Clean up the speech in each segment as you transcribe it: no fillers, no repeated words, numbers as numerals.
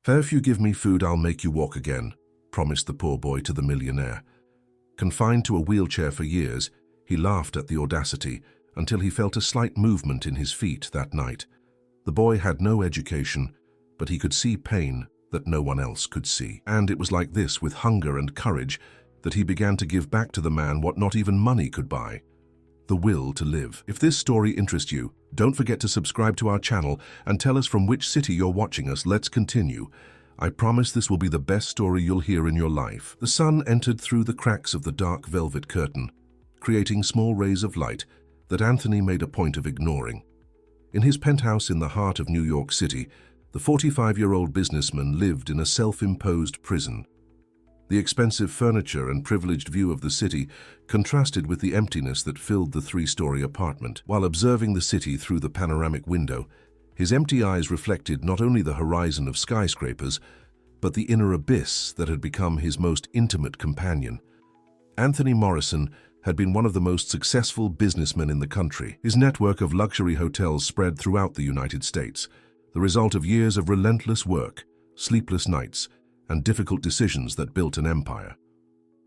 "Fair, if you give me food, I'll make you walk again," promised the poor boy to the millionaire. Confined to a wheelchair for years, he laughed at the audacity until he felt a slight movement in his feet that night. The boy had no education, but he could see pain that no one else could see. And it was like this, with hunger and courage, that he began to give back to the man what not even money could buy: the will to live. If this story interests you, don't forget to subscribe to our channel and tell us from which city you're watching us. Let's continue. I promise this will be the best story you'll hear in your life. The sun entered through the cracks of the dark velvet curtain, creating small rays of light that Anthony made a point of ignoring. In his penthouse in the heart of New York City, the 45-year-old businessman lived in a self-imposed prison. The expensive furniture and privileged view of the city contrasted with the emptiness that filled the three-story apartment. While observing the city through the panoramic window, his empty eyes reflected not only the horizon of skyscrapers, but the inner abyss that had become his most intimate companion. Anthony Morrison had been one of the most successful businessmen in the country. His network of luxury hotels spread throughout the United States, the result of years of relentless work, sleepless nights, and difficult decisions that built an empire.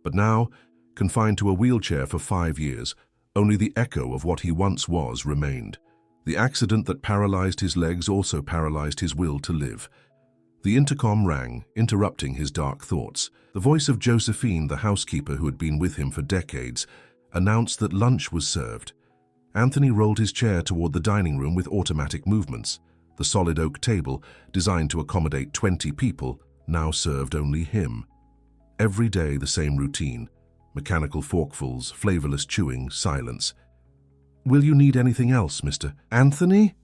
But now, confined to a wheelchair for 5 years, only the echo of what he once was remained. The accident that paralyzed his legs also paralyzed his will to live. The intercom rang, interrupting his dark thoughts. The voice of Josephine, the housekeeper who had been with him for decades, announced that lunch was served. Anthony rolled his chair toward the dining room with automatic movements. The solid oak table, designed to accommodate 20 people, now served only him. Every day the same routine: mechanical forkfuls, flavorless chewing, silence. "Will you need anything else, Mr. Anthony?"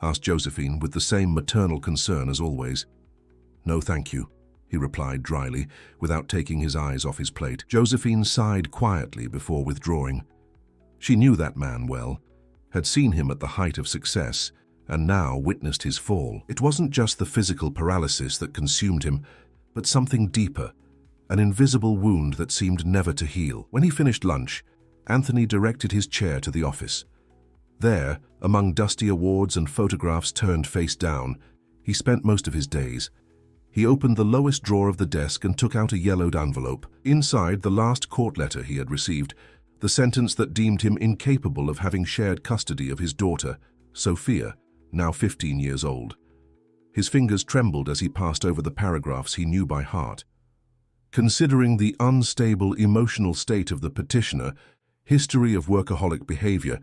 asked Josephine with the same maternal concern as always. "No, thank you," he replied dryly, without taking his eyes off his plate. Josephine sighed quietly before withdrawing. She knew that man well, had seen him at the height of success, and now witnessed his fall. It wasn't just the physical paralysis that consumed him, but something deeper, an invisible wound that seemed never to heal. When he finished lunch, Anthony directed his chair to the office. There, among dusty awards and photographs turned face down, he spent most of his days. He opened the lowest drawer of the desk and took out a yellowed envelope. Inside, the last court letter he had received, the sentence that deemed him incapable of having shared custody of his daughter, Sophia, now 15 years old. His fingers trembled as he passed over the paragraphs he knew by heart. Considering the unstable emotional state of the petitioner, history of workaholic behavior,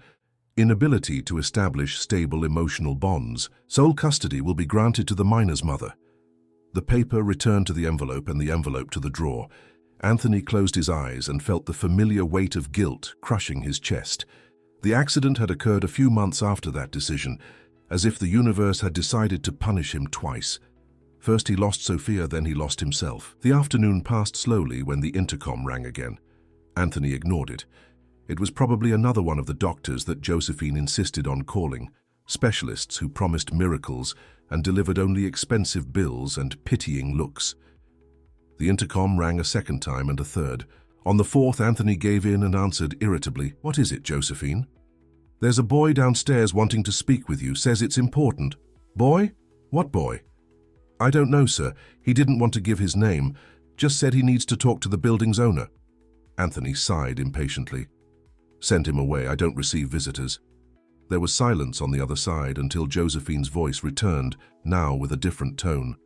inability to establish stable emotional bonds, sole custody will be granted to the minor's mother. The paper returned to the envelope and the envelope to the drawer. Anthony closed his eyes and felt the familiar weight of guilt crushing his chest. The accident had occurred a few months after that decision, as if the universe had decided to punish him twice. First he lost Sophia, then he lost himself. The afternoon passed slowly when the intercom rang again. Anthony ignored it. It was probably another one of the doctors that Josephine insisted on calling, specialists who promised miracles and delivered only expensive bills and pitying looks. The intercom rang a second time and a third. On the fourth, Anthony gave in and answered irritably, "What is it, Josephine?" "There's a boy downstairs wanting to speak with you, says it's important." "Boy? What boy?" "I don't know, sir. He didn't want to give his name, just said he needs to talk to the building's owner." Anthony sighed impatiently. "Send him away. I don't receive visitors." There was silence on the other side until Josephine's voice returned, now with a different tone.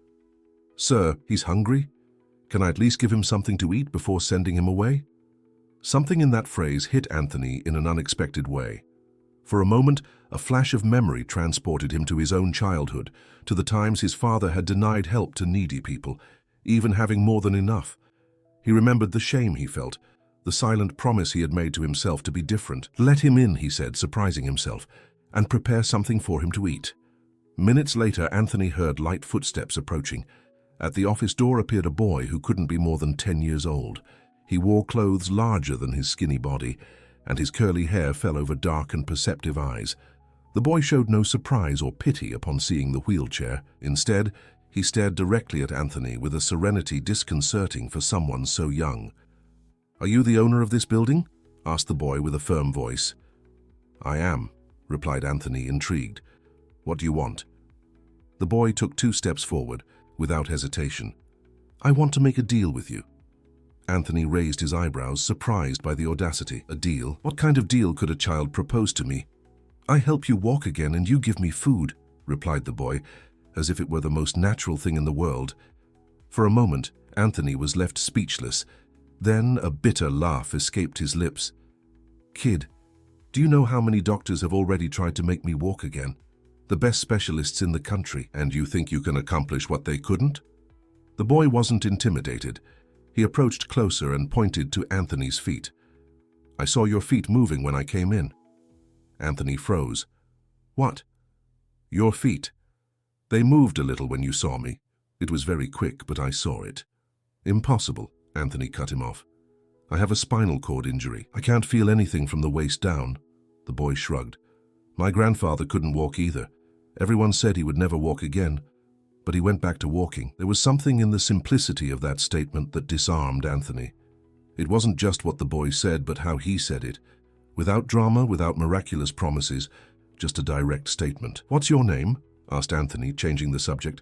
"Sir, he's hungry? Can I at least give him something to eat before sending him away?" Something in that phrase hit Anthony in an unexpected way. For a moment, a flash of memory transported him to his own childhood, to the times his father had denied help to needy people, even having more than enough. He remembered the shame he felt, the silent promise he had made to himself to be different. "Let him in," he said, surprising himself, "and prepare something for him to eat." Minutes later, Anthony heard light footsteps approaching. At the office door appeared a boy who couldn't be more than 10 years old. He wore clothes larger than his skinny body, and his curly hair fell over dark and perceptive eyes. The boy showed no surprise or pity upon seeing the wheelchair. Instead, he stared directly at Anthony with a serenity disconcerting for someone so young. "Are you the owner of this building?" asked the boy with a firm voice. "I am," replied Anthony, intrigued. "What do you want?" The boy took 2 steps forward, without hesitation. "I want to make a deal with you." Anthony raised his eyebrows, surprised by the audacity. "A deal? What kind of deal could a child propose to me?" "I help you walk again and you give me food," replied the boy, as if it were the most natural thing in the world. For a moment, Anthony was left speechless. Then a bitter laugh escaped his lips. "Kid, do you know how many doctors have already tried to make me walk again? The best specialists in the country, and you think you can accomplish what they couldn't?" The boy wasn't intimidated. He approached closer and pointed to Anthony's feet. "I saw your feet moving when I came in." Anthony froze. "What?" "Your feet. They moved a little when you saw me. It was very quick, but I saw it." "Impossible," Anthony cut him off. "I have a spinal cord injury. I can't feel anything from the waist down." The boy shrugged. "My grandfather couldn't walk either. Everyone said he would never walk again, but he went back to walking." There was something in the simplicity of that statement that disarmed Anthony. It wasn't just what the boy said, but how he said it. Without drama, without miraculous promises, just a direct statement. "What's your name?" asked Anthony, changing the subject.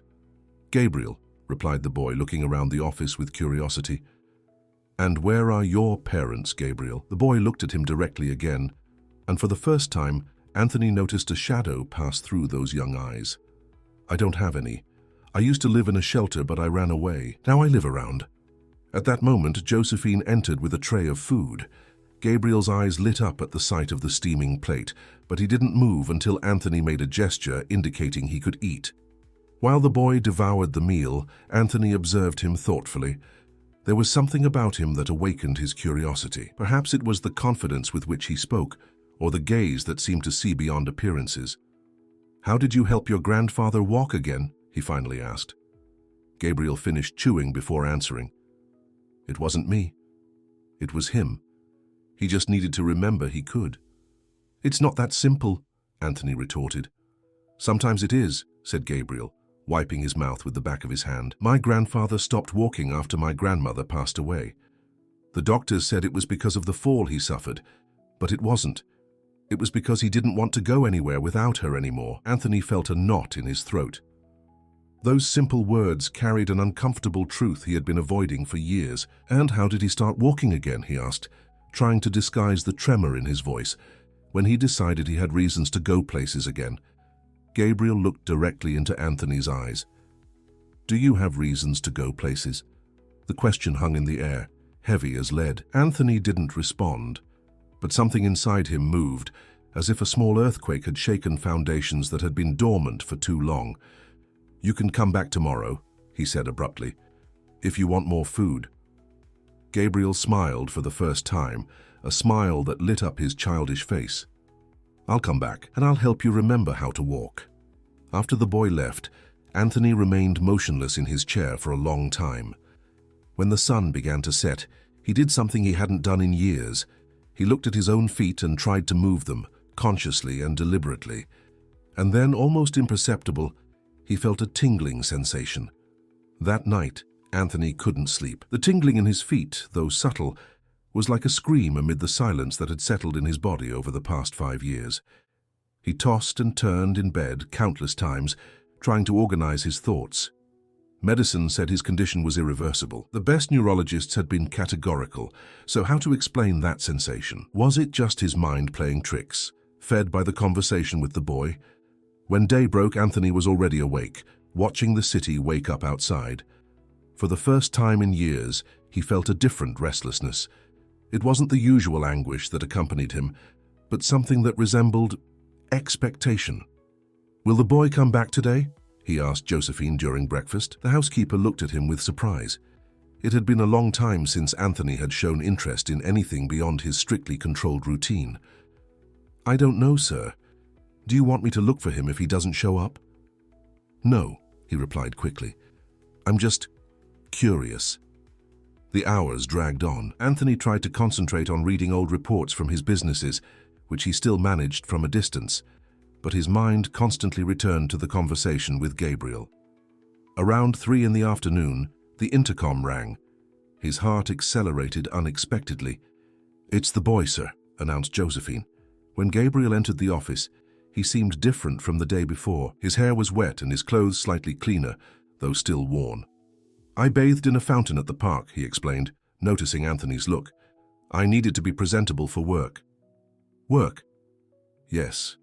"Gabriel," replied the boy, looking around the office with curiosity. "And where are your parents, Gabriel?" The boy looked at him directly again, and for the first time, Anthony noticed a shadow pass through those young eyes. "I don't have any. I used to live in a shelter, but I ran away. Now I live around." At that moment, Josephine entered with a tray of food. Gabriel's eyes lit up at the sight of the steaming plate, but he didn't move until Anthony made a gesture indicating he could eat. While the boy devoured the meal, Anthony observed him thoughtfully. There was something about him that awakened his curiosity. Perhaps it was the confidence with which he spoke, or the gaze that seemed to see beyond appearances. "How did you help your grandfather walk again?" he finally asked. Gabriel finished chewing before answering. "It wasn't me. It was him. He just needed to remember he could." "It's not that simple," Anthony retorted. "Sometimes it is," said Gabriel, wiping his mouth with the back of his hand. "My grandfather stopped walking after my grandmother passed away. The doctors said it was because of the fall he suffered, but it wasn't. It was because he didn't want to go anywhere without her anymore." Anthony felt a knot in his throat. Those simple words carried an uncomfortable truth he had been avoiding for years. "And how did he start walking again?" he asked, trying to disguise the tremor in his voice, when he decided he had reasons to go places again. Gabriel looked directly into Anthony's eyes. "Do you have reasons to go places?" The question hung in the air, heavy as lead. Anthony didn't respond, but something inside him moved, as if a small earthquake had shaken foundations that had been dormant for too long. "You can come back tomorrow," he said abruptly, "if you want more food." Gabriel smiled for the first time, a smile that lit up his childish face. "I'll come back, and I'll help you remember how to walk." After the boy left, Anthony remained motionless in his chair for a long time. When the sun began to set, he did something he hadn't done in years. He looked at his own feet and tried to move them, consciously and deliberately. And then, almost imperceptible, he felt a tingling sensation. That night, Anthony couldn't sleep. The tingling in his feet, though subtle, was like a scream amid the silence that had settled in his body over the past 5 years. He tossed and turned in bed countless times, trying to organize his thoughts. Medicine said his condition was irreversible. The best neurologists had been categorical, so how to explain that sensation? Was it just his mind playing tricks, fed by the conversation with the boy? When day broke, Anthony was already awake, watching the city wake up outside. For the first time in years, he felt a different restlessness. It wasn't the usual anguish that accompanied him, but something that resembled expectation. "Will the boy come back today?" he asked Josephine during breakfast. The housekeeper looked at him with surprise. It had been a long time since Anthony had shown interest in anything beyond his strictly controlled routine. "I don't know, sir. Do you want me to look for him if he doesn't show up?" "No," he replied quickly. "I'm just curious." The hours dragged on. Anthony tried to concentrate on reading old reports from his businesses, which he still managed from a distance, but his mind constantly returned to the conversation with Gabriel. Around 3 in the afternoon, the intercom rang. His heart accelerated unexpectedly. "It's the boy, sir," announced Josephine. When Gabriel entered the office, he seemed different from the day before. His hair was wet and his clothes slightly cleaner, though still worn. "I bathed in a fountain at the park," he explained, noticing Anthony's look. "I needed to be presentable for work." "Work?" "Yes.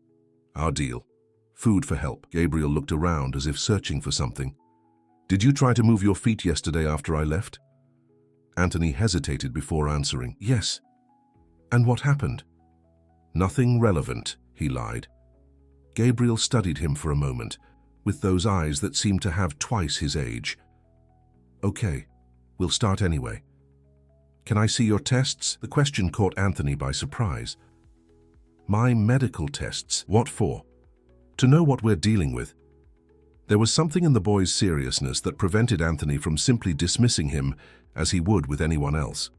Our deal. Food for help." Gabriel looked around as if searching for something. "Did you try to move your feet yesterday after I left?" Anthony hesitated before answering. "Yes." "And what happened?" "Nothing relevant," he lied. Gabriel studied him for a moment, with those eyes that seemed to have twice his age. "Okay, we'll start anyway. Can I see your tests?" The question caught Anthony by surprise. "My medical tests? What for?" "To know what we're dealing with." There was something in the boy's seriousness that prevented Anthony from simply dismissing him as he would with anyone else.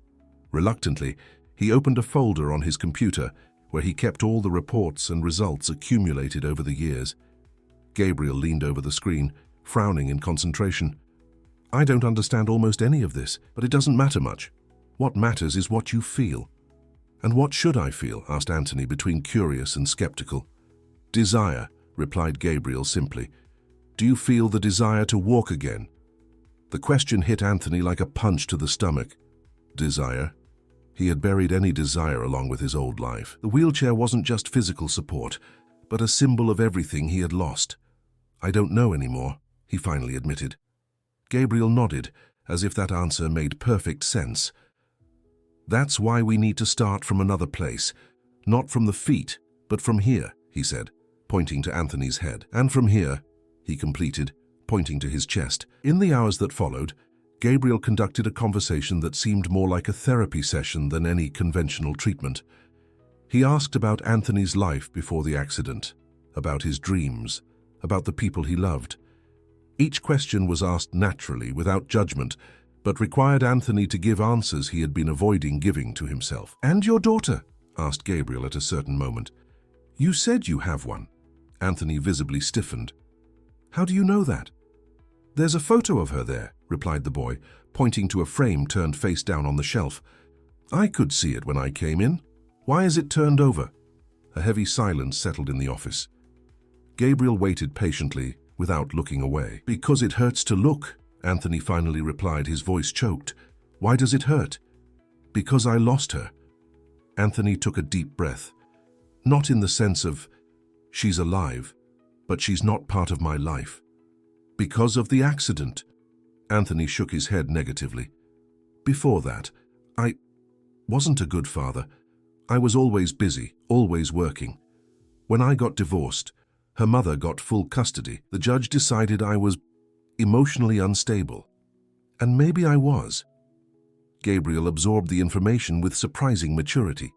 Reluctantly, he opened a folder on his computer where he kept all the reports and results accumulated over the years. Gabriel leaned over the screen, frowning in concentration. "I don't understand almost any of this, but it doesn't matter much. What matters is what you feel." "And what should I feel?" asked Anthony, between curious and skeptical. "Desire," replied Gabriel simply. "Do you feel the desire to walk again?" The question hit Anthony like a punch to the stomach. Desire? He had buried any desire along with his old life. The wheelchair wasn't just physical support, but a symbol of everything he had lost. "I don't know anymore," he finally admitted. Gabriel nodded, as if that answer made perfect sense. "That's why we need to start from another place. Not from the feet, but from here," he said, pointing to Anthony's head. "And from here," he completed, pointing to his chest. In the hours that followed, Gabriel conducted a conversation that seemed more like a therapy session than any conventional treatment. He asked about Anthony's life before the accident, about his dreams, about the people he loved. Each question was asked naturally, without judgment, but required Anthony to give answers he had been avoiding giving to himself. "And your daughter?" asked Gabriel at a certain moment. "You said you have one." Anthony visibly stiffened. "How do you know that?" "There's a photo of her there," replied the boy, pointing to a frame turned face down on the shelf. "I could see it when I came in. Why is it turned over?" A heavy silence settled in the office. Gabriel waited patiently, without looking away. "Because it hurts to look," Anthony finally replied, his voice choked. "Why does it hurt?" "Because I lost her." Anthony took a deep breath. "Not in the sense of, she's alive, but she's not part of my life." "Because of the accident?" Anthony shook his head negatively. "Before that, I wasn't a good father. I was always busy, always working. When I got divorced, her mother got full custody. The judge decided I was emotionally unstable. And maybe I was." Gabriel absorbed the information with surprising maturity.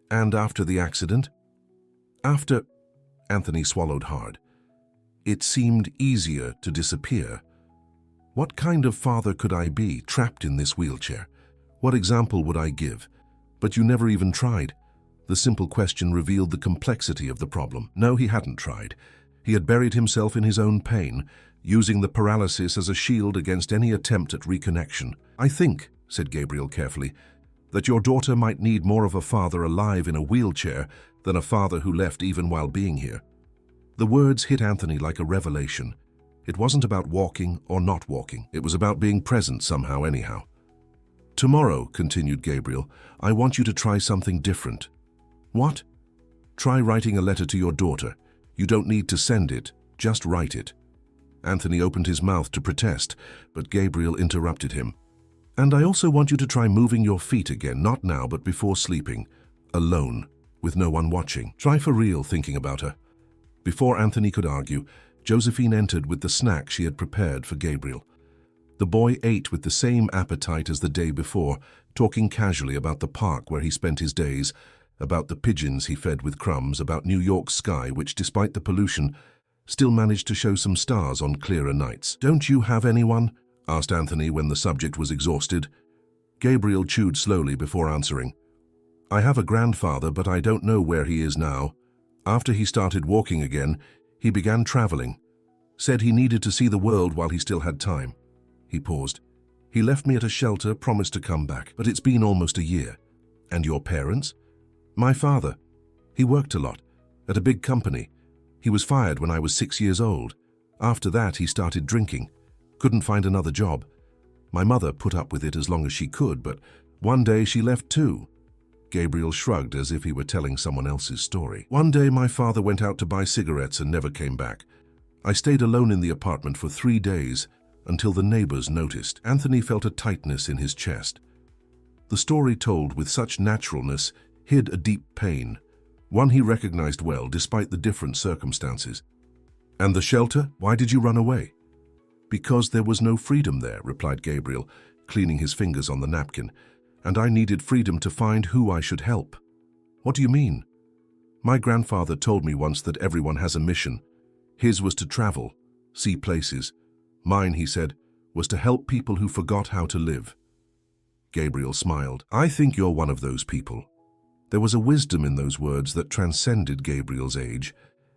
"And after the accident?" "After..." Anthony swallowed hard. "It seemed easier to disappear. What kind of father could I be, trapped in this wheelchair? What example would I give? But you never even tried." The simple question revealed the complexity of the problem. No, he hadn't tried. He had buried himself in his own pain, using the paralysis as a shield against any attempt at reconnection. "I think," said Gabriel carefully, "that your daughter might need more of a father alive in a wheelchair than a father who left even while being here." The words hit Anthony like a revelation. It wasn't about walking or not walking. It was about being present somehow, anyhow. "Tomorrow," continued Gabriel, "I want you to try something different." "What?" "Try writing a letter to your daughter. You don't need to send it, just write it." Anthony opened his mouth to protest, but Gabriel interrupted him. "And I also want you to try moving your feet again, not now, but before sleeping, alone, with no one watching. Try for real thinking about her." Before Anthony could argue, Josephine entered with the snack she had prepared for Gabriel. The boy ate with the same appetite as the day before, talking casually about the park where he spent his days, about the pigeons he fed with crumbs, about New York's sky, which, despite the pollution, still managed to show some stars on clearer nights. "Don't you have anyone?" asked Anthony when the subject was exhausted. Gabriel chewed slowly before answering. "I have a grandfather, but I don't know where he is now. After he started walking again, he began traveling. Said he needed to see the world while he still had time." He paused. "He left me at a shelter, promised to come back, but it's been almost a year." "And your parents?" "My father. He worked a lot, at a big company. He was fired when I was 6 years old. After that, he started drinking. Couldn't find another job. My mother put up with it as long as she could, but one day she left too. Gabriel shrugged as if he were telling someone else's story. One day my father went out to buy cigarettes and never came back. I stayed alone in the apartment for 3 days until the neighbors noticed. Anthony felt a tightness in his chest. The story told with such naturalness hid a deep pain, one he recognized well despite the different circumstances. And the shelter? Why did you run away? Because there was no freedom there, replied Gabriel, cleaning his fingers on the napkin, and I needed freedom to find who I should help. What do you mean? My grandfather told me once that everyone has a mission. His was to travel, see places. Mine, he said, was to help people who forgot how to live. Gabriel smiled. I think you're one of those people. There was a wisdom in those words that transcended Gabriel's age.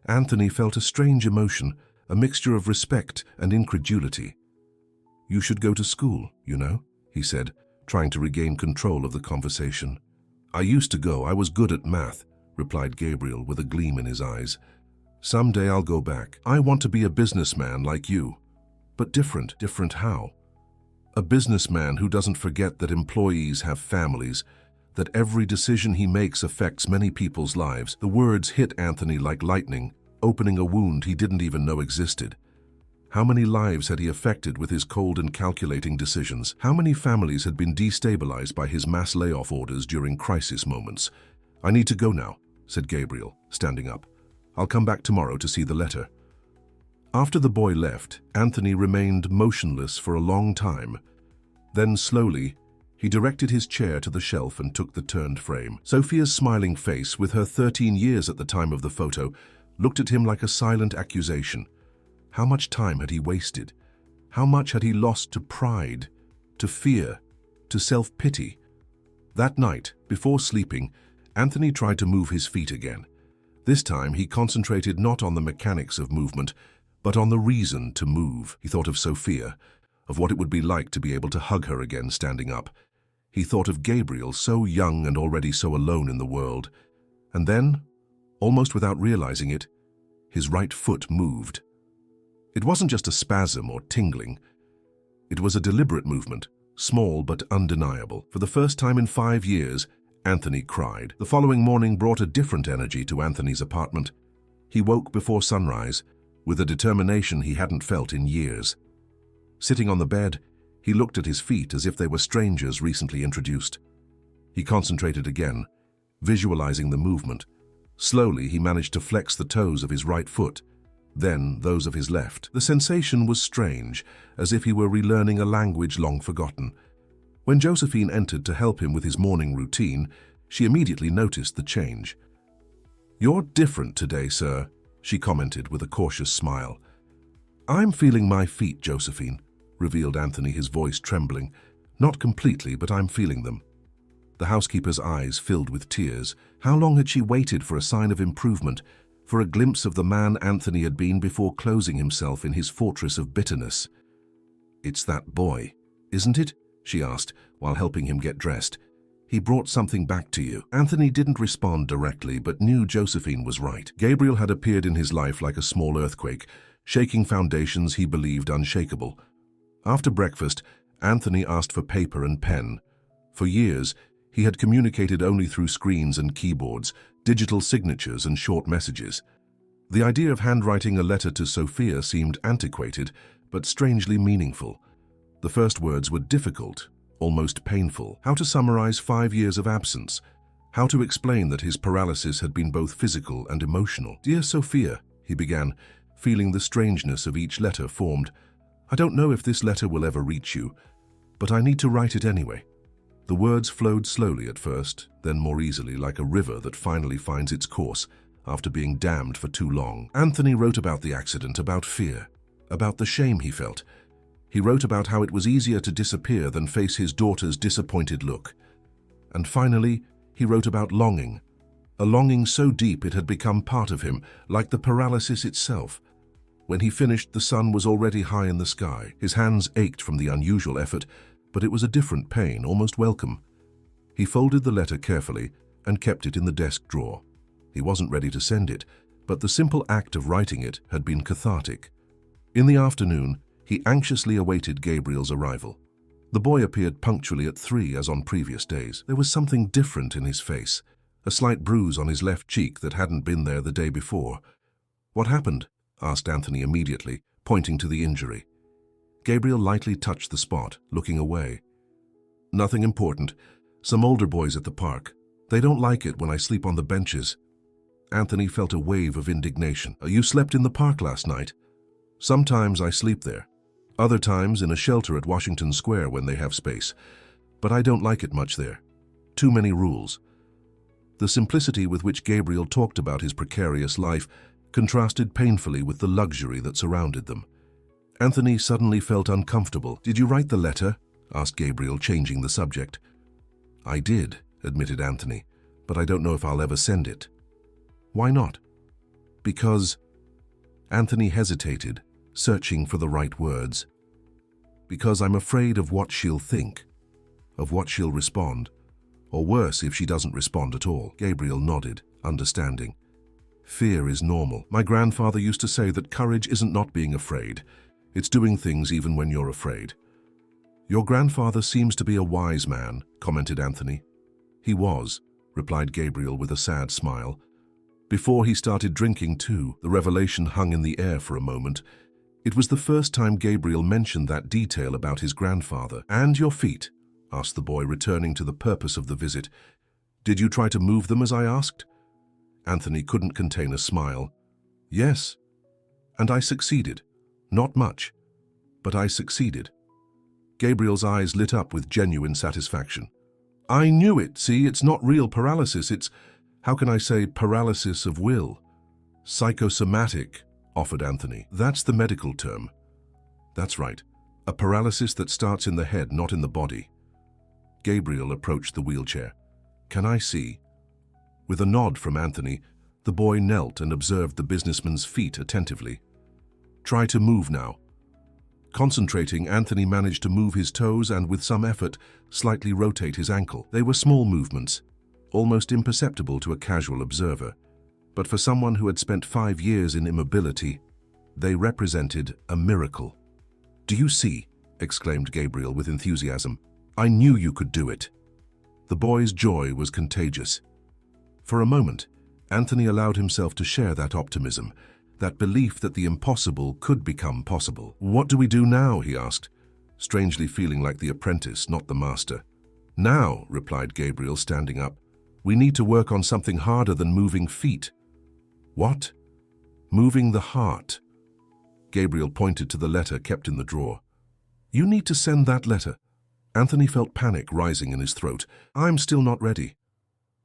Anthony felt a strange emotion, a mixture of respect and incredulity. You should go to school, you know, he said, trying to regain control of the conversation. I used to go. I was good at math, replied Gabriel with a gleam in his eyes. Someday I'll go back. I want to be a businessman like you. But different. Different how? A businessman who doesn't forget that employees have families, that every decision he makes affects many people's lives. The words hit Anthony like lightning, opening a wound he didn't even know existed. How many lives had he affected with his cold and calculating decisions? How many families had been destabilized by his mass layoff orders during crisis moments? I need to go now, said Gabriel, standing up. I'll come back tomorrow to see the letter. After the boy left, Anthony remained motionless for a long time. Then slowly, he directed his chair to the shelf and took the turned frame. Sophia's smiling face, with her 13 years at the time of the photo, looked at him like a silent accusation. How much time had he wasted? How much had he lost to pride, to fear, to self-pity? That night, before sleeping, Anthony tried to move his feet again. This time he concentrated not on the mechanics of movement, but on the reason to move. He thought of Sophia, of what it would be like to be able to hug her again standing up. He thought of Gabriel, so young and already so alone in the world. And then, almost without realizing it, his right foot moved. It wasn't just a spasm or tingling. It was a deliberate movement, small but undeniable. For the first time in 5 years, Anthony cried. The following morning brought a different energy to Anthony's apartment. He woke before sunrise, with a determination he hadn't felt in years. Sitting on the bed, he looked at his feet as if they were strangers recently introduced. He concentrated again, visualizing the movement. Slowly, he managed to flex the toes of his right foot, then those of his left. The sensation was strange, as if he were relearning a language long forgotten. When Josephine entered to help him with his morning routine, she immediately noticed the change. "You're different today, sir," she commented with a cautious smile. "I'm feeling my feet, Josephine," revealed Anthony, his voice trembling. "Not completely, but I'm feeling them." The housekeeper's eyes filled with tears. How long had she waited for a sign of improvement, for a glimpse of the man Anthony had been before closing himself in his fortress of bitterness? "It's that boy, isn't it?" she asked, while helping him get dressed. "He brought something back to you." Anthony didn't respond directly, but knew Josephine was right. Gabriel had appeared in his life like a small earthquake, shaking foundations he believed unshakable. After breakfast, Anthony asked for paper and pen. For years, he had communicated only through screens and keyboards, digital signatures and short messages. The idea of handwriting a letter to Sophia seemed antiquated, but strangely meaningful. The first words were difficult, almost painful. How to summarize 5 years of absence. How to explain that his paralysis had been both physical and emotional. "Dear Sophia," he began, feeling the strangeness of each letter formed. "I don't know if this letter will ever reach you, but I need to write it anyway." The words flowed slowly at first, then more easily, like a river that finally finds its course after being dammed for too long. Anthony wrote about the accident, about fear, about the shame he felt. He wrote about how it was easier to disappear than face his daughter's disappointed look. And finally, he wrote about longing, a longing so deep it had become part of him, like the paralysis itself. When he finished, the sun was already high in the sky. His hands ached from the unusual effort, but it was a different pain, almost welcome. He folded the letter carefully and kept it in the desk drawer. He wasn't ready to send it, but the simple act of writing it had been cathartic. In the afternoon, He anxiously awaited Gabriel's arrival. The boy appeared punctually at 3 as on previous days. There was something different in his face, a slight bruise on his left cheek that hadn't been there the day before. "What happened?" asked Anthony immediately, pointing to the injury. Gabriel lightly touched the spot, looking away. "Nothing important. Some older boys at the park. They don't like it when I sleep on the benches." Anthony felt a wave of indignation. "You slept in the park last night?" "Sometimes I sleep there. Other times in a shelter at Washington Square when they have space. But I don't like it much there. Too many rules." The simplicity with which Gabriel talked about his precarious life contrasted painfully with the luxury that surrounded them. Anthony suddenly felt uncomfortable. "Did you write the letter?" asked Gabriel, changing the subject. "I did," admitted Anthony, "but I don't know if I'll ever send it." "Why not?" "Because—" Anthony hesitated, searching for the right words. "Because I'm afraid of what she'll think, of what she'll respond, or worse if she doesn't respond at all." Gabriel nodded, understanding. "Fear is normal. My grandfather used to say that courage isn't not being afraid. It's doing things even when you're afraid." "Your grandfather seems to be a wise man," commented Anthony. "He was," replied Gabriel with a sad smile. "Before he started drinking too." The revelation hung in the air for a moment. It was the first time Gabriel mentioned that detail about his grandfather. "And your feet?" asked the boy, returning to the purpose of the visit. "Did you try to move them as I asked?" Anthony couldn't contain a smile. "Yes, and I succeeded. Not much, but I succeeded." Gabriel's eyes lit up with genuine satisfaction. "I knew it. See, it's not real paralysis. It's, how can I say, paralysis of will?" "Psychosomatic," offered Anthony. "That's the medical term." "That's right. A paralysis that starts in the head, not in the body." Gabriel approached the wheelchair. "Can I see?" With a nod from Anthony, the boy knelt and observed the businessman's feet attentively. "Try to move now." Concentrating, Anthony managed to move his toes and, with some effort, slightly rotate his ankle. They were small movements, almost imperceptible to a casual observer. But for someone who had spent 5 years in immobility, they represented a miracle. "Do you see?" exclaimed Gabriel with enthusiasm. "I knew you could do it." The boy's joy was contagious. For a moment, Anthony allowed himself to share that optimism, that belief that the impossible could become possible. "What do we do now?" he asked, strangely feeling like the apprentice, not the master. "Now," replied Gabriel, standing up, "we need to work on something harder than moving feet." "What?" "Moving the heart." Gabriel pointed to the letter kept in the drawer. "You need to send that letter." Anthony felt panic rising in his throat. "I'm still not ready."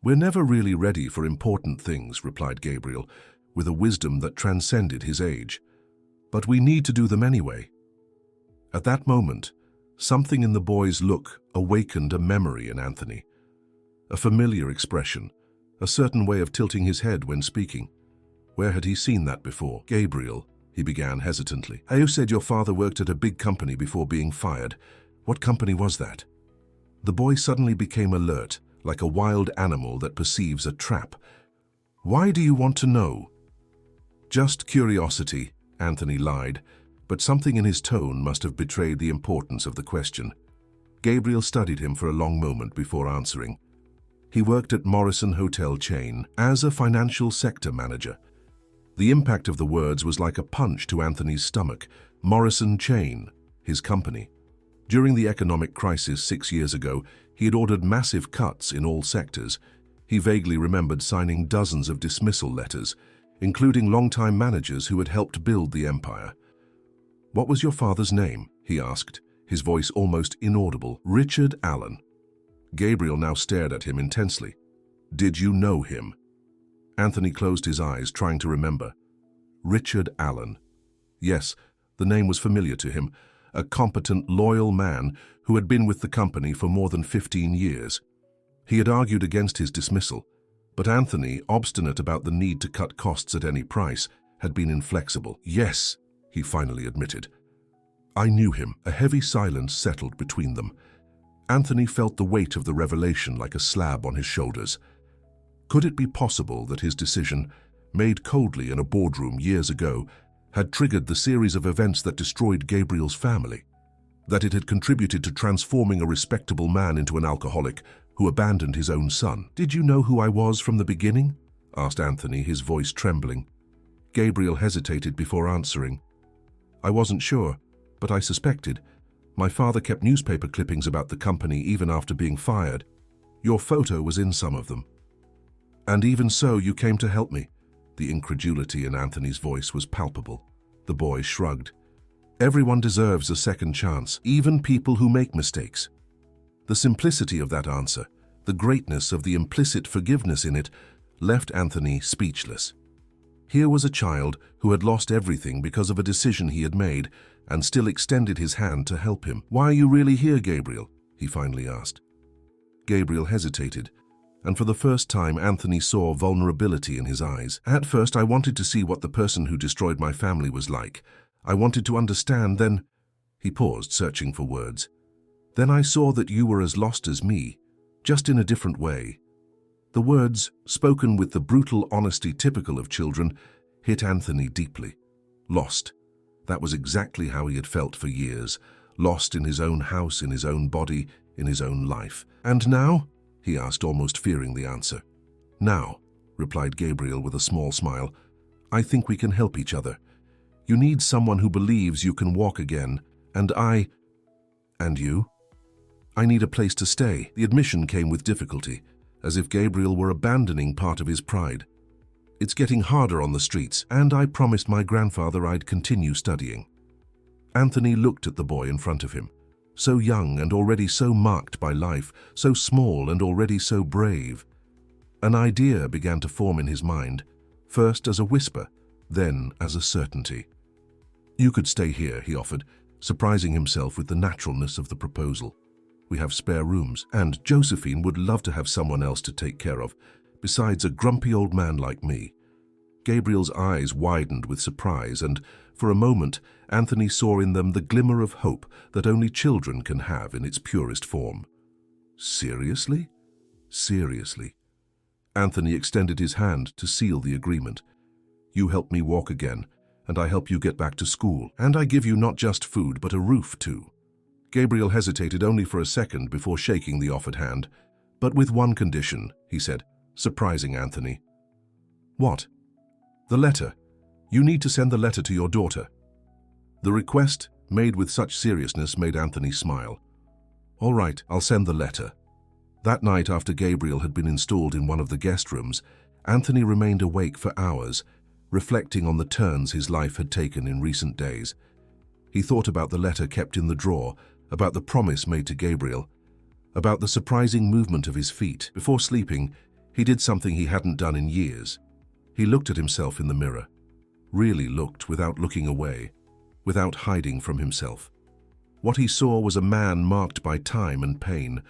"We're never really ready for important things," replied Gabriel, with a wisdom that transcended his age. "But we need to do them anyway." At that moment, something in the boy's look awakened a memory in Anthony. A familiar expression, a certain way of tilting his head when speaking. Where had he seen that before? "Gabriel," he began hesitantly, "you said your father worked at a big company before being fired. What company was that?" The boy suddenly became alert, like a wild animal that perceives a trap. "Why do you want to know?" "Just curiosity," Anthony lied, but something in his tone must have betrayed the importance of the question. Gabriel studied him for a long moment before answering. He worked at Morrison Hotel chain as a financial sector manager. The impact of the words was like a punch to Anthony's stomach. Morrison Chain, his company. During the economic crisis 6 years ago, he had ordered massive cuts in all sectors. He vaguely remembered signing dozens of dismissal letters, including longtime managers who had helped build the empire. "What was your father's name?" he asked, his voice almost inaudible. "Richard Allen." Gabriel now stared at him intensely. "Did you know him?" Anthony closed his eyes, trying to remember. Richard Allen. Yes, the name was familiar to him. A competent, loyal man who had been with the company for more than 15 years. He had argued against his dismissal, but Anthony, obstinate about the need to cut costs at any price, had been inflexible. "Yes," he finally admitted. "I knew him." A heavy silence settled between them. Anthony felt the weight of the revelation like a slab on his shoulders. Could it be possible that his decision, made coldly in a boardroom years ago, had triggered the series of events that destroyed Gabriel's family, that it had contributed to transforming a respectable man into an alcoholic who abandoned his own son. "Did you know who I was from the beginning?" asked Anthony, his voice trembling. Gabriel hesitated before answering. "I wasn't sure, but I suspected. My father kept newspaper clippings about the company even after being fired. Your photo was in some of them. And even so, you came to help me." The incredulity in Anthony's voice was palpable. The boy shrugged. "Everyone deserves a second chance, even people who make mistakes." The simplicity of that answer, the greatness of the implicit forgiveness in it, left Anthony speechless. Here was a child who had lost everything because of a decision he had made and still extended his hand to help him. "Why are you really here, Gabriel?" he finally asked. Gabriel hesitated, and for the first time Anthony saw vulnerability in his eyes. "At first I wanted to see what the person who destroyed my family was like. I wanted to understand, then—" He paused, searching for words. "Then I saw that you were as lost as me, just in a different way." The words, spoken with the brutal honesty typical of children, hit Anthony deeply. Lost. That was exactly how he had felt for years. Lost in his own house, in his own body, in his own life. "And now?" he asked, almost fearing the answer. "Now," replied Gabriel with a small smile, "I think we can help each other. You need someone who believes you can walk again, and I—" "And you?" "I need a place to stay." The admission came with difficulty, as if Gabriel were abandoning part of his pride. "It's getting harder on the streets, and I promised my grandfather I'd continue studying." Anthony looked at the boy in front of him, so young and already so marked by life, so small and already so brave. An idea began to form in his mind, first as a whisper, then as a certainty. "You could stay here," he offered, surprising himself with the naturalness of the proposal. "We have spare rooms, and Josephine would love to have someone else to take care of, besides a grumpy old man like me." Gabriel's eyes widened with surprise, and for a moment Anthony saw in them the glimmer of hope that only children can have in its purest form. "Seriously?" "Seriously." Anthony extended his hand to seal the agreement. "You help me walk again, and I help you get back to school, and I give you not just food but a roof too." Gabriel hesitated only for a second before shaking the offered hand. "But with one condition," he said, surprising Anthony. "What?" "The letter. You need to send the letter to your daughter." The request, made with such seriousness, made Anthony smile. "All right, I'll send the letter." That night, after Gabriel had been installed in one of the guest rooms, Anthony remained awake for hours, reflecting on the turns his life had taken in recent days. He thought about the letter kept in the drawer, about the promise made to Gabriel, about the surprising movement of his feet. Before sleeping, he did something he hadn't done in years. He looked at himself in the mirror, really looked without looking away, without hiding from himself. What he saw was a man marked by time and pain,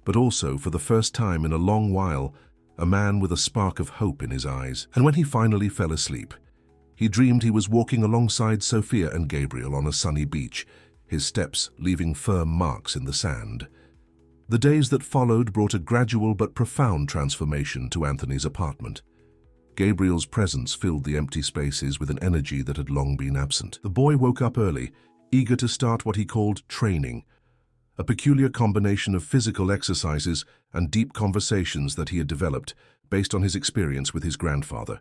but also, for the first time in a long while, a man with a spark of hope in his eyes. And when he finally fell asleep, he dreamed he was walking alongside Sophia and Gabriel on a sunny beach, his steps leaving firm marks in the sand. The days that followed brought a gradual but profound transformation to Anthony's apartment. Gabriel's presence filled the empty spaces with an energy that had long been absent. The boy woke up early, eager to start what he called training, a peculiar combination of physical exercises and deep conversations that he had developed based on his experience with his grandfather.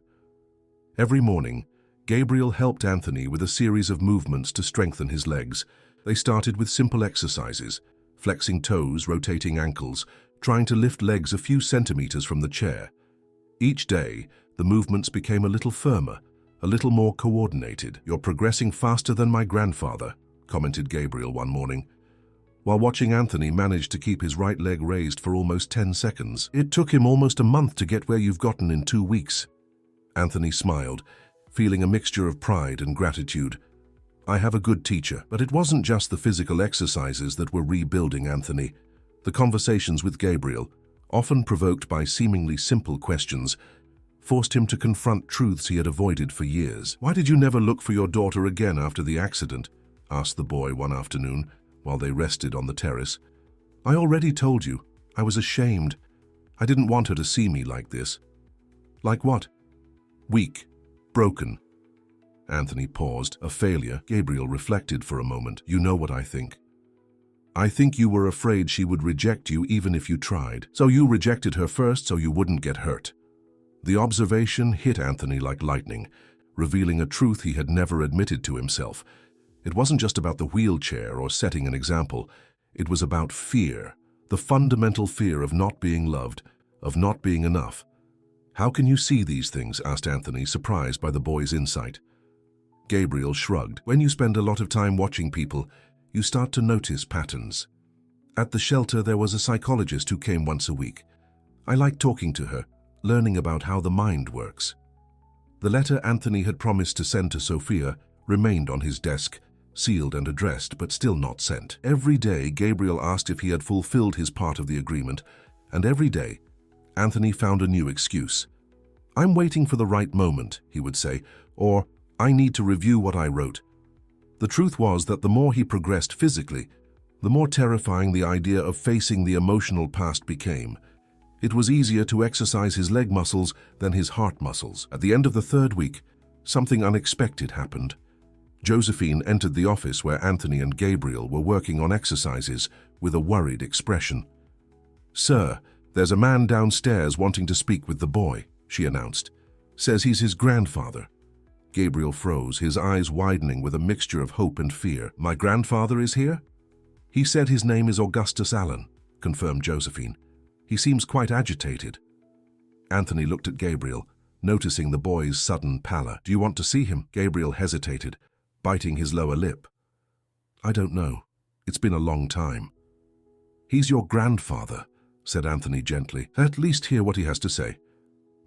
Every morning, Gabriel helped Anthony with a series of movements to strengthen his legs. They started with simple exercises, flexing toes, rotating ankles, trying to lift legs a few centimeters from the chair. Each day, the movements became a little firmer, a little more coordinated. "You're progressing faster than my grandfather," commented Gabriel one morning, while watching Anthony manage to keep his right leg raised for almost 10 seconds. "It took him almost a month to get where you've gotten in 2 weeks." Anthony smiled, feeling a mixture of pride and gratitude. "I have a good teacher." But it wasn't just the physical exercises that were rebuilding Anthony. The conversations with Gabriel, often provoked by seemingly simple questions, forced him to confront truths he had avoided for years. "Why did you never look for your daughter again after the accident?" asked the boy one afternoon while they rested on the terrace. "I already told you. I was ashamed. I didn't want her to see me like this." "Like what?" "Weak. Broken." Anthony paused. A failure? Gabriel reflected for a moment. You know what I think. I think you were afraid she would reject you even if you tried. So you rejected her first so you wouldn't get hurt. The observation hit Anthony like lightning, revealing a truth he had never admitted to himself. It wasn't just about the wheelchair or setting an example. It was about fear, the fundamental fear of not being loved, of not being enough. How can you see these things? Asked Anthony, surprised by the boy's insight. Gabriel shrugged. When you spend a lot of time watching people, you start to notice patterns. At the shelter, there was a psychologist who came once a week. I liked talking to her, learning about how the mind works. The letter Anthony had promised to send to Sophia remained on his desk, sealed and addressed, but still not sent. Every day, Gabriel asked if he had fulfilled his part of the agreement, and every day, Anthony found a new excuse. I'm waiting for the right moment, he would say, or I need to review what I wrote. The truth was that the more he progressed physically, the more terrifying the idea of facing the emotional past became. It was easier to exercise his leg muscles than his heart muscles. At the end of the third week, something unexpected happened. Josephine entered the office where Anthony and Gabriel were working on exercises with a worried expression. Sir, there's a man downstairs wanting to speak with the boy, she announced. Says he's his grandfather. Gabriel froze, his eyes widening with a mixture of hope and fear. My grandfather is here? He said his name is Augustus Allen, confirmed Josephine. He seems quite agitated. Anthony looked at Gabriel, noticing the boy's sudden pallor. Do you want to see him? Gabriel hesitated, biting his lower lip. I don't know. It's been a long time. He's your grandfather, said Anthony gently. At least hear what he has to say.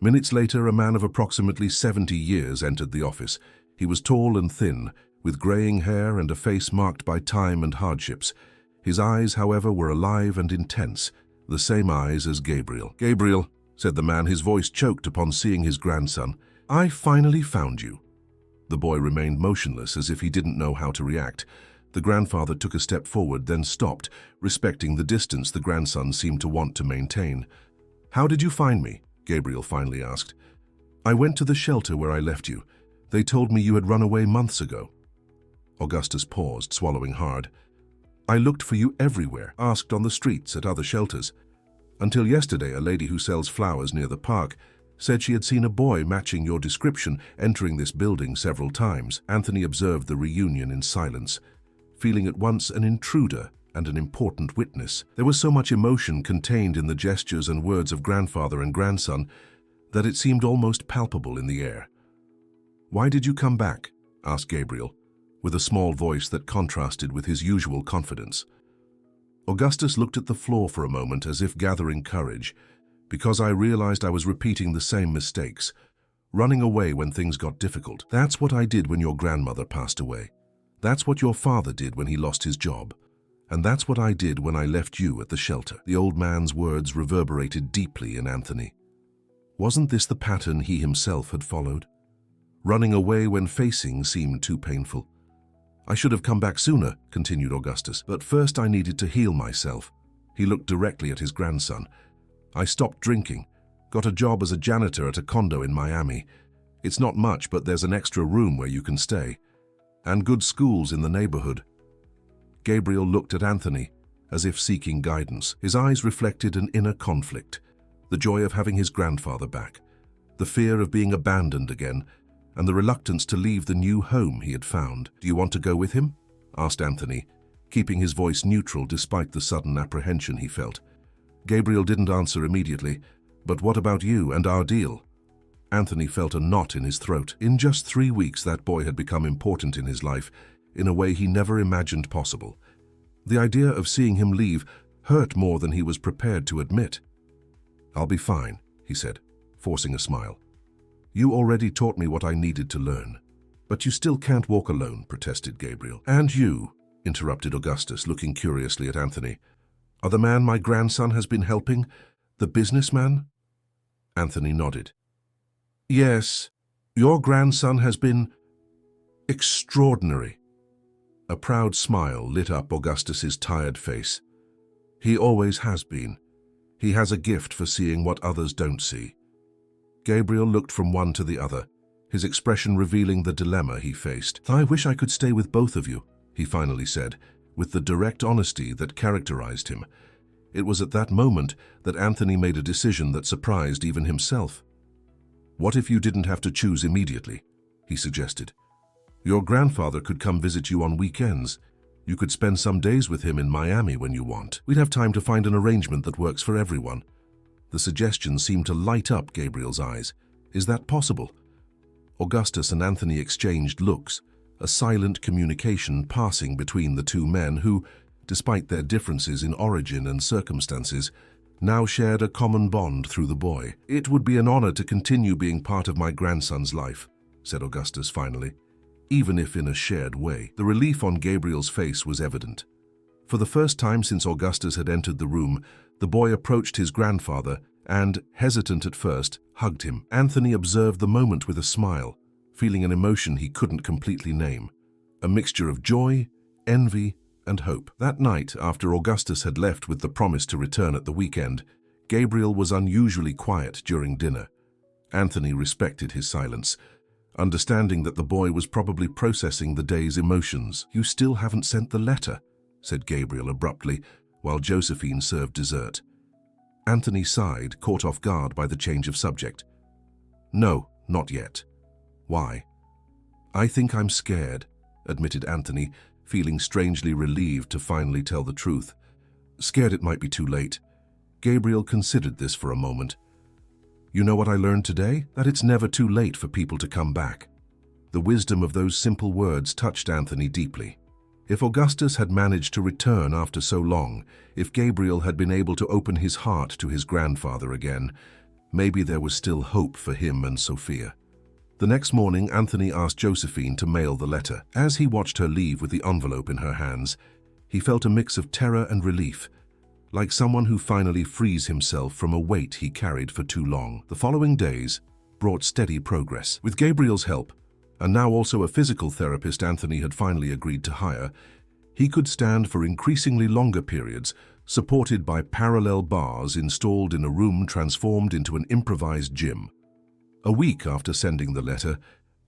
Minutes later, a man of approximately 70 years entered the office. He was tall and thin, with graying hair and a face marked by time and hardships. His eyes, however, were alive and intense, the same eyes as Gabriel. Gabriel, said the man, his voice choked upon seeing his grandson. I finally found you. The boy remained motionless, as if he didn't know how to react. The grandfather took a step forward, then stopped, respecting the distance the grandson seemed to want to maintain. How did you find me? Gabriel finally asked. I went to the shelter where I left you. They told me you had run away months ago. Augustus paused, swallowing hard. I looked for you everywhere, asked on the streets, at other shelters. Until yesterday, a lady who sells flowers near the park said she had seen a boy matching your description entering this building several times. Anthony observed the reunion in silence, feeling at once an intruder and an important witness. There was so much emotion contained in the gestures and words of grandfather and grandson that it seemed almost palpable in the air. Why did you come back? Asked Gabriel, with a small voice that contrasted with his usual confidence. Augustus looked at the floor for a moment as if gathering courage. Because I realized I was repeating the same mistakes, running away when things got difficult. That's what I did when your grandmother passed away. That's what your father did when he lost his job. And that's what I did when I left you at the shelter. The old man's words reverberated deeply in Anthony. Wasn't this the pattern he himself had followed? Running away when facing seemed too painful. I should have come back sooner, continued Augustus, but first I needed to heal myself. He looked directly at his grandson. I stopped drinking, got a job as a janitor at a condo in Miami. It's not much, but there's an extra room where you can stay. And good schools in the neighborhood. Gabriel looked at Anthony, as if seeking guidance. His eyes reflected an inner conflict, the joy of having his grandfather back, the fear of being abandoned again, and the reluctance to leave the new home he had found. Do you want to go with him? Asked Anthony, keeping his voice neutral despite the sudden apprehension he felt. Gabriel didn't answer immediately. But what about you and our deal? Anthony felt a knot in his throat. In just 3 weeks, that boy had become important in his life in a way he never imagined possible. The idea of seeing him leave hurt more than he was prepared to admit. I'll be fine, he said, forcing a smile. You already taught me what I needed to learn. But you still can't walk alone, protested Gabriel. And you, interrupted Augustus, looking curiously at Anthony, are the man my grandson has been helping, the businessman? Anthony nodded. Yes, your grandson has been extraordinary. A proud smile lit up Augustus's tired face. He always has been. He has a gift for seeing what others don't see. Gabriel looked from one to the other, his expression revealing the dilemma he faced. "I wish I could stay with both of you," he finally said, with the direct honesty that characterized him. It was at that moment that Anthony made a decision that surprised even himself. "What if you didn't have to choose immediately?" he suggested. "Your grandfather could come visit you on weekends. You could spend some days with him in Miami when you want. We'd have time to find an arrangement that works for everyone." The suggestion seemed to light up Gabriel's eyes. "Is that possible?" Augustus and Anthony exchanged looks, a silent communication passing between the two men who, despite their differences in origin and circumstances, now shared a common bond through the boy. "It would be an honor to continue being part of my grandson's life," said Augustus finally, "even if in a shared way." The relief on Gabriel's face was evident. For the first time since Augustus had entered the room, the boy approached his grandfather and, hesitant at first, hugged him. Anthony observed the moment with a smile, feeling an emotion he couldn't completely name, a mixture of joy, envy, and hope. That night, after Augustus had left with the promise to return at the weekend, Gabriel was unusually quiet during dinner. Anthony respected his silence, understanding that the boy was probably processing the day's emotions. "You still haven't sent the letter," said Gabriel abruptly, while Josephine served dessert. Anthony sighed, caught off guard by the change of subject. "No, not yet." "Why?" "I think I'm scared," admitted Anthony, feeling strangely relieved to finally tell the truth. "Scared it might be too late." Gabriel considered this for a moment. "You know what I learned today? That it's never too late for people to come back." The wisdom of those simple words touched Anthony deeply. If Augustus had managed to return after so long, if Gabriel had been able to open his heart to his grandfather again, maybe there was still hope for him and Sophia. The next morning, Anthony asked Josephine to mail the letter. As he watched her leave with the envelope in her hands, he felt a mix of terror and relief, like someone who finally frees himself from a weight he carried for too long. The following days brought steady progress. With Gabriel's help, and now also a physical therapist Anthony had finally agreed to hire, he could stand for increasingly longer periods, supported by parallel bars installed in a room transformed into an improvised gym. A week after sending the letter,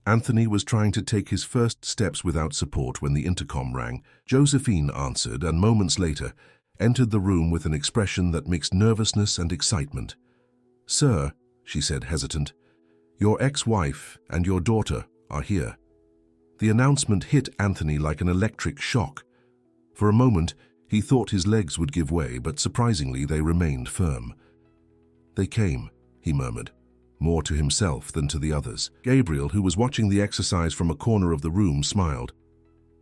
Anthony was trying to take his first steps without support when the intercom rang. Josephine answered and moments later entered the room with an expression that mixed nervousness and excitement. "Sir," she said hesitant, "your ex-wife and your daughter are here." The announcement hit Anthony like an electric shock. For a moment, he thought his legs would give way, but surprisingly they remained firm. "They came," he murmured, more to himself than to the others. Gabriel, who was watching the exercise from a corner of the room, smiled.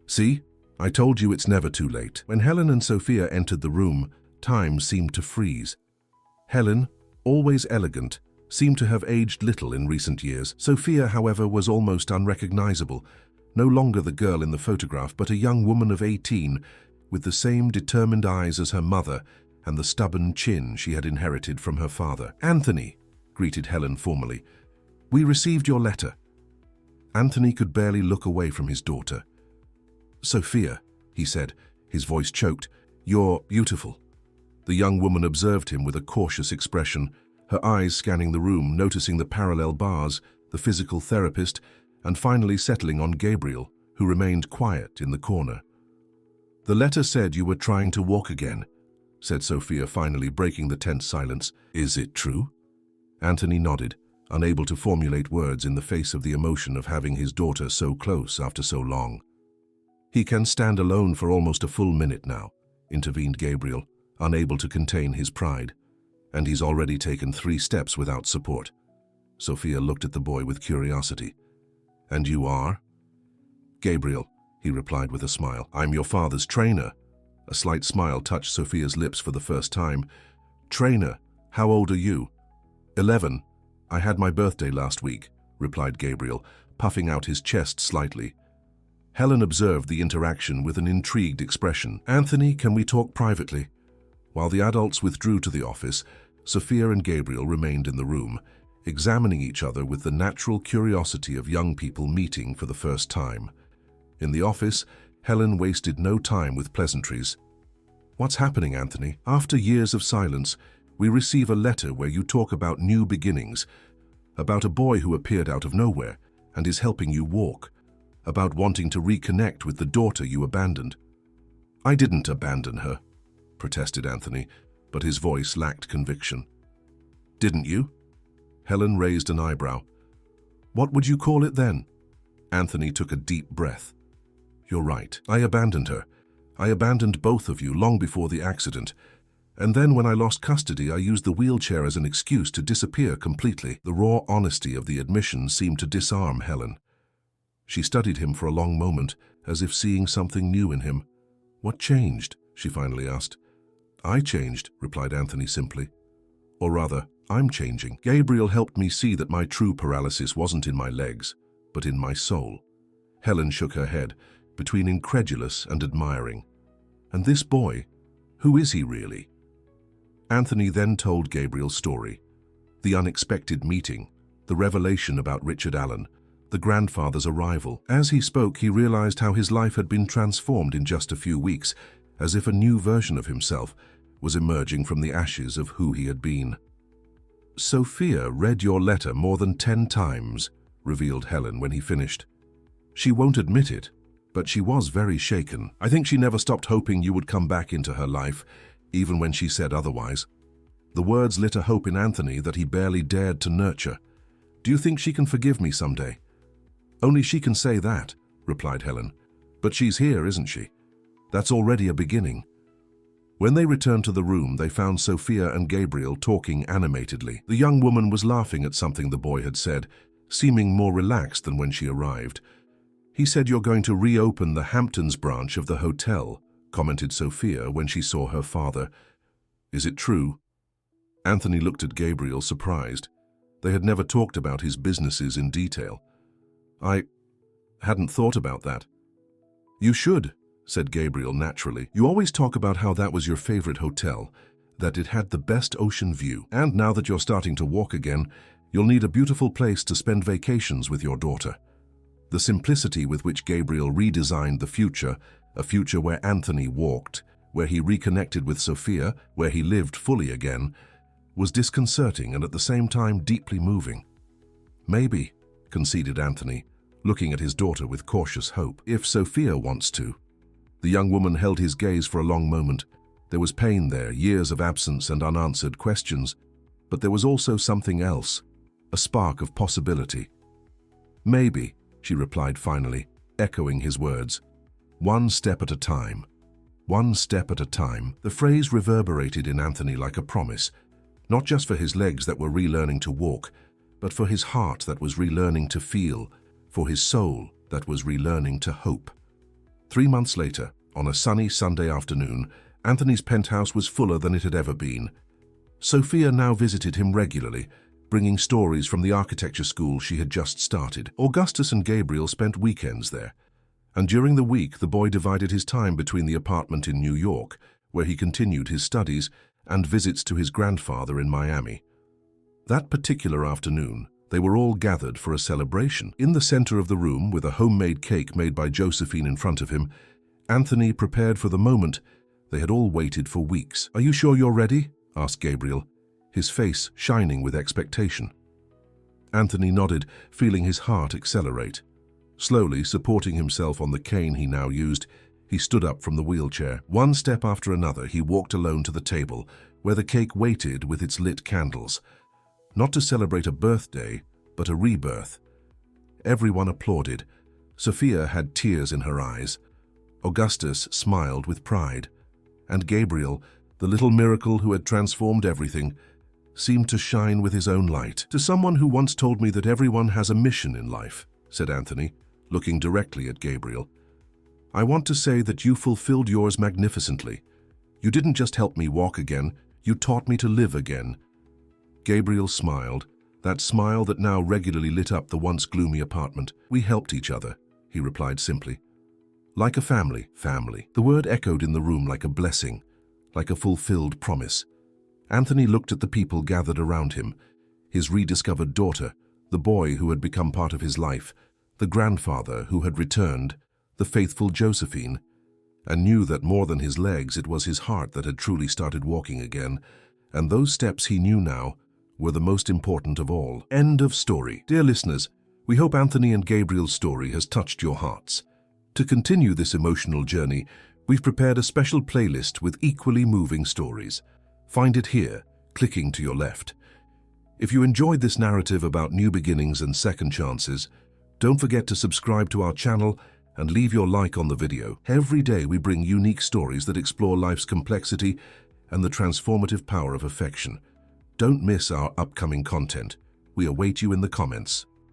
"See? I told you it's never too late." When Helen and Sophia entered the room, time seemed to freeze. Helen, always elegant, seemed to have aged little in recent years. Sophia, however, was almost unrecognizable, no longer the girl in the photograph, but a young woman of 18, with the same determined eyes as her mother and the stubborn chin she had inherited from her father. "Anthony," greeted Helen formally, "we received your letter." Anthony could barely look away from his daughter. "Sophia," he said, his voice choked, "you're beautiful." The young woman observed him with a cautious expression, her eyes scanning the room, noticing the parallel bars, the physical therapist, and finally settling on Gabriel, who remained quiet in the corner. "The letter said you were trying to walk again," said Sophia, finally breaking the tense silence. "Is it true?" Anthony nodded, unable to formulate words in the face of the emotion of having his daughter so close after so long. "He can stand alone for almost a full minute now," intervened Gabriel, unable to contain his pride. "And he's already taken 3 steps without support." Sophia looked at the boy with curiosity. "And you are?" "Gabriel," he replied with a smile. "I'm your father's trainer." A slight smile touched Sophia's lips for the first time. "Trainer, how old are you?" 11. "I had my birthday last week," replied Gabriel, puffing out his chest slightly. Helen observed the interaction with an intrigued expression. "Anthony, can we talk privately?" While the adults withdrew to the office, Sophia and Gabriel remained in the room, examining each other with the natural curiosity of young people meeting for the first time. In the office, Helen wasted no time with pleasantries. "What's happening, Anthony? After years of silence, we receive a letter where you talk about new beginnings, about a boy who appeared out of nowhere, and is helping you walk, about wanting to reconnect with the daughter you abandoned." "I didn't abandon her," protested Anthony, but his voice lacked conviction. "Didn't you?" Helen raised an eyebrow. "What would you call it then?" Anthony took a deep breath. "You're right. I abandoned her. I abandoned both of you long before the accident. And then when I lost custody, I used the wheelchair as an excuse to disappear completely." The raw honesty of the admission seemed to disarm Helen. She studied him for a long moment, as if seeing something new in him. "What changed?" she finally asked. "I changed," replied Anthony simply. "Or rather, I'm changing. Gabriel helped me see that my true paralysis wasn't in my legs, but in my soul." Helen shook her head, between incredulous and admiring. "And this boy, who is he really?" Anthony then told Gabriel's story. The unexpected meeting, the revelation about Richard Allen, the grandfather's arrival. As he spoke, he realized how his life had been transformed in just a few weeks, as if a new version of himself was emerging from the ashes of who he had been. "Sophia read your letter more than 10 times, revealed Helen when he finished. "She won't admit it, but she was very shaken. I think she never stopped hoping you would come back into her life, even when she said otherwise." The words lit a hope in Anthony that he barely dared to nurture. "Do you think she can forgive me someday?" "Only she can say that," replied Helen. "But she's here, isn't she? That's already a beginning." When they returned to the room, they found Sophia and Gabriel talking animatedly. The young woman was laughing at something the boy had said, seeming more relaxed than when she arrived. "He said you're going to reopen the Hamptons branch of the hotel," commented Sophia when she saw her father. "Is it true?" Anthony looked at Gabriel, surprised. They had never talked about his businesses in detail. "I hadn't thought about that." "You should," said Gabriel naturally. "You always talk about how that was your favorite hotel, that it had the best ocean view. And now that you're starting to walk again, you'll need a beautiful place to spend vacations with your daughter." The simplicity with which Gabriel redesigned the future, a future where Anthony walked, where he reconnected with Sophia, where he lived fully again, was disconcerting and at the same time deeply moving. "Maybe," conceded Anthony, looking at his daughter with cautious hope, "if Sophia wants to." The young woman held his gaze for a long moment. There was pain there, years of absence and unanswered questions, but there was also something else, a spark of possibility. "Maybe," she replied finally, echoing his words. "One step at a time. One step at a time." The phrase reverberated in Anthony like a promise, not just for his legs that were relearning to walk, but for his heart that was relearning to feel, for his soul that was relearning to hope. 3 months later, on a sunny Sunday afternoon, Anthony's penthouse was fuller than it had ever been. Sophia now visited him regularly, bringing stories from the architecture school she had just started. Augustus and Gabriel spent weekends there, and during the week the boy divided his time between the apartment in New York, where he continued his studies, and visits to his grandfather in Miami. That particular afternoon, they were all gathered for a celebration. In the center of the room, with a homemade cake made by Josephine in front of him, Anthony prepared for the moment they had all waited for weeks. "Are you sure you're ready?" asked Gabriel, his face shining with expectation. Anthony nodded, feeling his heart accelerate. Slowly, supporting himself on the cane he now used, he stood up from the wheelchair. One step after another, he walked alone to the table, where the cake waited with its lit candles. Not to celebrate a birthday, but a rebirth. Everyone applauded. Sophia had tears in her eyes. Augustus smiled with pride. And Gabriel, the little miracle who had transformed everything, seemed to shine with his own light. "To someone who once told me that everyone has a mission in life," said Anthony, looking directly at Gabriel, "I want to say that you fulfilled yours magnificently. You didn't just help me walk again, you taught me to live again." Gabriel smiled, that smile that now regularly lit up the once gloomy apartment. "We helped each other," he replied simply. "Like a family." The word echoed in the room like a blessing, like a fulfilled promise. Anthony looked at the people gathered around him, his rediscovered daughter, the boy who had become part of his life, the grandfather who had returned, the faithful Josephine, and knew that more than his legs, it was his heart that had truly started walking again, and those steps he knew now were the most important of all. End of story. Dear listeners, We hope Anthony and Gabriel's story has touched your hearts. To continue this emotional journey, we've prepared a special playlist with equally moving stories. Find it here, clicking to your left. If you enjoyed this narrative about new beginnings and second chances, don't forget to subscribe to our channel and leave your like on the video. Every day we bring unique stories that explore life's complexity and the transformative power of affection. Don't miss our upcoming content. We await you in the comments.